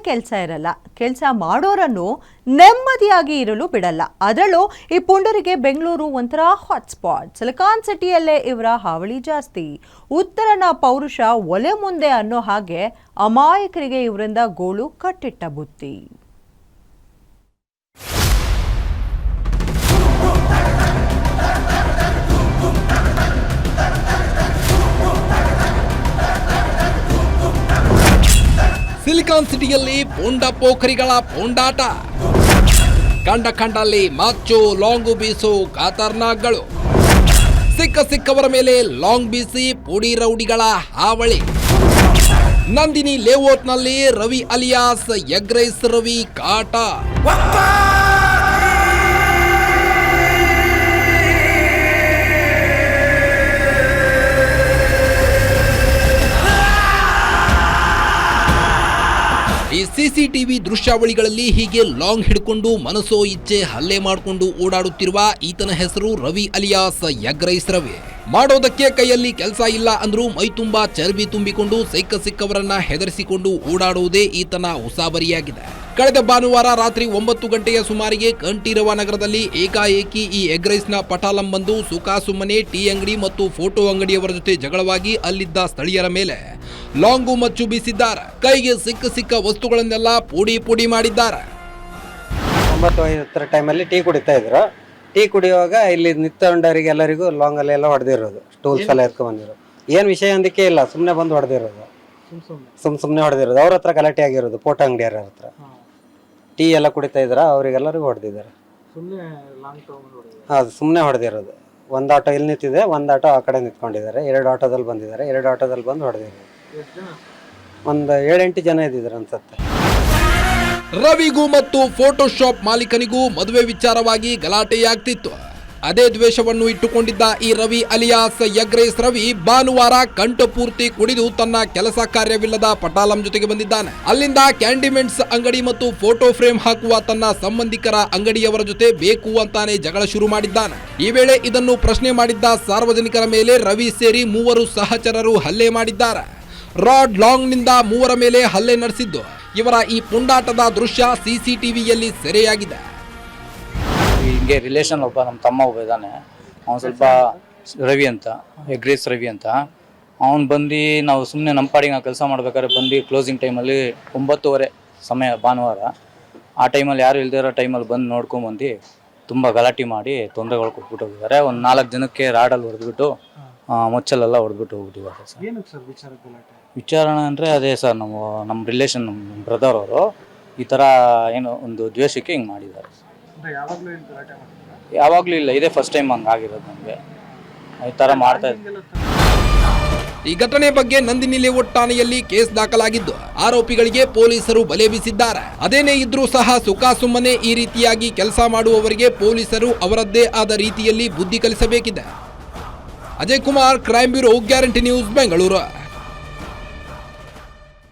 ಕೆಲಸ ಇರಲ್ಲ. ಕೆಲಸ ಮಾಡೋರನ್ನು ನೆಮ್ಮದಿಯಾಗಿ ಇರಲು ಬಿಡಲ್ಲ. ಅದರಲ್ಲೂ ಈ ಪುಂಡರಿಗೆ ಬೆಂಗಳೂರು ಒಂಥರ ಹಾಟ್ಸ್ಪಾಟ್. ಸಿಲಿಕಾನ್ ಸಿಟಿಯಲ್ಲೇ ಇವರ ಹಾವಳಿ ಜಾಸ್ತಿ. ಉತ್ತರನ ಪೌರುಷ ಒಲೆ ಮುಂದೆ ಅನ್ನೋ ಹಾಗೆ ಅಮಾಯಕರಿಗೆ ಇವರಿಂದ ಗೋಳು ಕಟ್ಟಿಟ್ಟ ಬುತ್ತಿ. ಸಿಲಿಕಾನ್ ಸಿಟಿಯಲ್ಲಿ ಪೋಂಡ ಪೋಖರಿಗಳ ಪೋಂಡಾಟ, ಕಂಡಲ್ಲಿ ಮಾಚು ಲಾಂಗು ಬೀಸು ಖತರ್ನಾಕ್ಗಳು, ಸಿಕ್ಕವರ ಮೇಲೆ ಲಾಂಗ್ ಬೀಸಿ ಪುಡಿ ರೌಡಿಗಳ ಹಾವಳಿ. ನಂದಿನಿ ಲೇಔಟ್ನಲ್ಲಿ Ravi alias egg rice Ravi ಕಾಟ. ಈ ಸಿಸಿಟಿವಿ ದೃಶ್ಯಾವಳಿಗಳಲ್ಲಿ ಹೀಗೆ ಲಾಂಗ್ ಹಿಡ್ಕೊಂಡು ಮನಸೋ ಇಚ್ಛೆ ಹಲ್ಲೆ ಮಾಡಿಕೊಂಡು ಓಡಾಡುತ್ತಿರುವ ಈತನ ಹೆಸರು Ravi alias egg rice Ravi. ಮಾಡೋದಕ್ಕೆ ಕೈಯಲ್ಲಿ ಕೆಲಸ ಇಲ್ಲ ಅಂದ್ರೂ ಮೈ ತುಂಬಾ ಚರ್ಬಿ ತುಂಬಿಕೊಂಡು ಸಿಕ್ಕವರನ್ನ ಹೆದರಿಸಿಕೊಂಡು ಓಡಾಡುವುದೇ ಈತನ ಉಸಾಬರಿಯಾಗಿದೆ. ಕಳೆದ ಭಾನುವಾರ ರಾತ್ರಿ 9 ಗಂಟೆಯ ಸುಮಾರಿಗೆ ಕಂಠೀರವ ನಗರದಲ್ಲಿ ಏಕಾಏಕಿ ಈ ಎಗ್ ರೈಸ್ ನ ಪಟಾಲಂ ಬಂದು ಸುಮ್ಮನೆ ಟೀ ಅಂಗಡಿ ಮತ್ತು ಫೋಟೋ ಅಂಗಡಿಯವರ ಜೊತೆ ಜಗಳವಾಗಿ ಅಲ್ಲಿದ್ದ ಸ್ಥಳೀಯರ ಮೇಲೆ ಲಾಂಗು ಮಚ್ಚು ಬೀಸಿದ್ದಾರೆ. ಕೈಗೆ ಸಿಕ್ಕ ವಸ್ತುಗಳನ್ನೆಲ್ಲ ಪುಡಿ ಮಾಡಿದ್ದಾರೆ. 9:50 ಟೈಮಲ್ಲಿ ಟೀ ಕುಡಿತಾ ಇದ್ರು. ಟೀ ಕುಡಿಯುವಾಗ ಇಲ್ಲಿ ನಿಂತ್ಕೊಂಡವರಿಗೆ ಎಲ್ಲರಿಗೂ ಲಾಂಗ್ ಅಲ್ಲೆಲ್ಲ ಹೊಡೆದಿರೋದು, ಟೂಲ್ಸ್ ಎಲ್ಲ ಎತ್ಕೊಂಡ್ ಬಂದಿರೋದು. ಏನ್ ವಿಷಯ ಅಂದಕ್ಕೆ ಇಲ್ಲ, ಸುಮ್ನೆ ಬಂದು ಹೊಡೆದಿರೋದು, ಸುಮ್ನೆ ಹೊಡೆದಿರೋದು. ಅವ್ರ ಹತ್ರ ಗಲಾಟೆ ಆಗಿರೋದು, ಫೋಟೋ ಅಂಗಡಿಯರ ಹತ್ರ. ಟೀ ಎಲ್ಲ ಕುಡಿತಾ ಇದ್ರ, ಅವ್ರಿಗೆಲ್ಲರಿಗೂ ಹೊಡೆದಿದ್ದಾರೆ. ಹೌದು, ಸುಮ್ನೆ ಹೊಡೆದಿರೋದು. ಒಂದ್ ಆಟೋ ಇಲ್ಲಿ ನಿಂತಿದೆ, ಒಂದ್ ಆಟೋ ಆ ಕಡೆ ನಿಂತ್ಕೊಂಡಿದ್ದಾರೆ. 2 ಆಟೋದಲ್ಲಿ ಬಂದಿದ್ದಾರೆ. 2 ಆಟೋದಲ್ಲಿ ಬಂದು ಹೊಡೆದಿದ್ದಾರೆ. ಒಂದು 7-8 ಜನ ಇದ್ದಿದ್ರು ಅನ್ಸುತ್ತೆ. ರವಿಗೂ ಮತ್ತು ಫೋಟೋಶಾಪ್ ಮಾಲೀಕನಿಗೂ ಮದುವೆ ವಿಚಾರವಾಗಿ ಗಲಾಟೆಯಾಗ್ತಿತ್ತು. ಅದೇ ದ್ವೇಷವನ್ನು ಇಟ್ಟುಕೊಂಡಿದ್ದ ಈ Ravi alias egg rice Ravi ಭಾನುವಾರ ಕಂಠಪೂರ್ತಿ ಕುಡಿದು ತನ್ನ ಕೆಲಸ ಕಾರ್ಯವಿಲ್ಲದ ಪಟಾಲಂ ಜೊತೆಗೆ ಬಂದಿದ್ದಾನೆ. ಅಲ್ಲಿಂದ ಕ್ಯಾಂಡಿಮೆಂಟ್ಸ್ ಅಂಗಡಿ ಮತ್ತು ಫೋಟೋ ಫ್ರೇಮ್ ಹಾಕುವ ತನ್ನ ಸಂಬಂಧಿಕರ ಅಂಗಡಿಯವರ ಜೊತೆ ಬೇಕು ಅಂತಾನೆ ಜಗಳ ಶುರು ಮಾಡಿದ್ದಾನೆ. ಈ ವೇಳೆ ಇದನ್ನು ಪ್ರಶ್ನೆ ಮಾಡಿದ್ದ ಸಾರ್ವಜನಿಕರ ಮೇಲೆ ರವಿ ಸೇರಿ 3 ಸಹಚರರು ಹಲ್ಲೆ ಮಾಡಿದ್ದಾರೆ. ರಾಡ್ ಲಾಂಗ್ ನಿಂದ 3 ಮೇಲೆ ಹಲ್ಲೆ ನಡೆಸಿದ್ದು ಇವರ ಈ ಪುಂಡಾಟದ ದೃಶ್ಯ ಸಿಸಿಟಿವಿಯಲ್ಲಿ ಸೆರೆಯಾಗಿದೆ. ಹಿಂಗೆ ರಿಲೇಷನ್ ಒಬ್ಬ ನಮ್ಮ ತಮ್ಮ ಒಬ್ಬ ಇದ್ದಾನೆ, ಅವನು ಸ್ವಲ್ಪ ರವಿ ಅಂತ, ಎಗ್ ರೈಸ್ ರವಿ ಅಂತ. ಅವ್ನು ಬಂದು ನಾವು ಸುಮ್ಮನೆ ನಮ್ಮ ಪಾಡಿಗೆ ನಾವು ಕೆಲಸ ಮಾಡ್ಬೇಕಾದ್ರೆ ಬಂದು ಕ್ಲೋಸಿಂಗ್ ಟೈಮಲ್ಲಿ 9:30 ಸಮಯ ಭಾನುವಾರ, ಆ ಟೈಮಲ್ಲಿ ಯಾರು ಇಲ್ದಿರೋ ಟೈಮಲ್ಲಿ ಬಂದು ನೋಡ್ಕೊಂಬಂದು ತುಂಬ ಗಲಾಟೆ ಮಾಡಿ ತೊಂದರೆಗಳು ಕೊಟ್ಬಿಟ್ಟು ಹೋಗಿದ್ದಾರೆ. ಒಂದು 4 ಜನಕ್ಕೆ ರಾಡಲ್ಲಿ ಹೊಡೆದ್ಬಿಟ್ಟು ಮೊಚ್ಚಲೆಲ್ಲ ಹೊಡೆದ್ಬಿಟ್ಟು ಹೋಗ್ಬಿಟ್ಟಿದ್ದಾರೆ ಸರ್. ವಿಚಾರಣೆ ಅಂದರೆ ಅದೇ ಸರ್, ನಮ್ಮ ರಿಲೇಷನ್, ನಮ್ಮ ಬ್ರದರ್ ಅವರು ಈ ಥರ ಏನೋ ಒಂದು ದ್ವೇಷಕ್ಕೆ ಹಿಂಗೆ ಮಾಡಿದ್ದಾರೆ. ಯಾವಾಗಲೂ ಇಲ್ಲ, ಇದೇ ಫಸ್ಟ್ ಟೈಮ್ ಹಂಗೆ ಆಗಿರೋದು. ನಮಗೆ ಈ ಥರ ಮಾಡ್ತಾ ಇದ್ದಾರೆ. ಈ ಘಟನೆ ಬಗ್ಗೆ ನಂದಿನಿ ಲೇಔಟ್ ಠಾಣೆಯಲ್ಲಿ ಕೇಸ್ ದಾಖಲಾಗಿದ್ದು ಆರೋಪಿಗಳಿಗೆ ಪೊಲೀಸರು ಬಲೆ ಬೀಸಿದ್ದಾರೆ. ಅದೇನೇ ಇದ್ರೂ ಸಹ ಸುಮ್ಮನೆ ಈ ರೀತಿಯಾಗಿ ಕೆಲಸ ಮಾಡುವವರಿಗೆ ಪೊಲೀಸರು ಅವರದ್ದೇ ಆದ ರೀತಿಯಲ್ಲಿ ಬುದ್ಧಿ ಕಲಿಸಬೇಕಿದೆ. Ajay Kumar, crime bureau, guarantee news, Bengaluru.